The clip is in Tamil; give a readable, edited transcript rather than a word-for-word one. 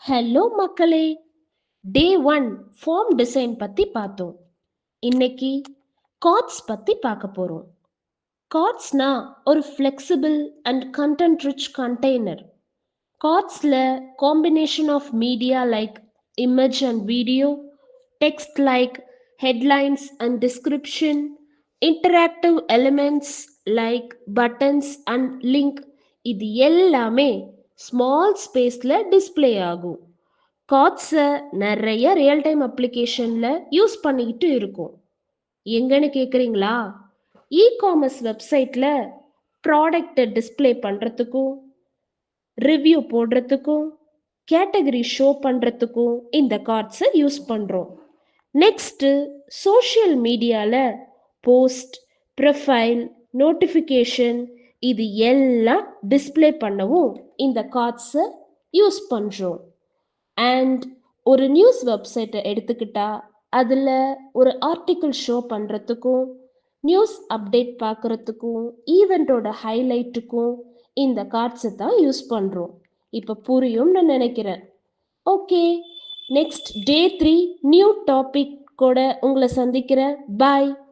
ஹலோ மக்களே! டே 1 ஃபார்ம் டிசைன் பத்தி பார்த்தோம். இன்னைக்கு கார்ட்ஸ் பத்தி பார்க்க போறோம். கார்ட்ஸ்னா ஒரு flexible and content rich container. கார்ட்ஸ்ல combination of media like image and video, text like headlines and description, interactive elements like buttons and link இது எல்லாமே ஸ்மால் ஸ்பேஸ்ல டிஸ்ப்ளே ஆகும். கார்ட்ஸை நிறைய ரியல் டைம் அப்ளிகேஷன்ல யூஸ் பண்ணிக்கிட்டு இருக்கோம். எங்கன்னு கேட்குறீங்களா? இ-காமர்ஸ் வெப்சைட்ல ப்ராடக்டை டிஸ்ப்ளே பண்ணுறதுக்கும், ரிவ்யூ போடுறதுக்கும், கேட்டகரி ஷோ பண்ணுறதுக்கும் இந்த கார்ட்ஸை யூஸ் பண்ணுறோம். நெக்ஸ்ட்டு சோஷியல் மீடியாவில் போஸ்ட், ப்ரொஃபைல், நோட்டிஃபிகேஷன் இது எல்லாம் டிஸ்ப்ளே பண்ணவும் இந்த கார்ட்ஸை யூஸ் பண்ணுறோம். அண்ட் ஒரு நியூஸ் வெப்சைட்டை எடுத்துக்கிட்டா அதில் ஒரு ஆர்டிக்கிள் ஷோ பண்ணுறதுக்கும், நியூஸ் அப்டேட் பார்க்குறதுக்கும், ஈவெண்ட்டோட ஹைலைட்டுக்கும் இந்த கார்ட்ஸை தான் யூஸ் பண்ணுறோம். இப்போ புரியும்னு நினைக்கிறேன். Okay, next day 3 new topic கூட உங்களை சந்திக்கிறேன். பாய்.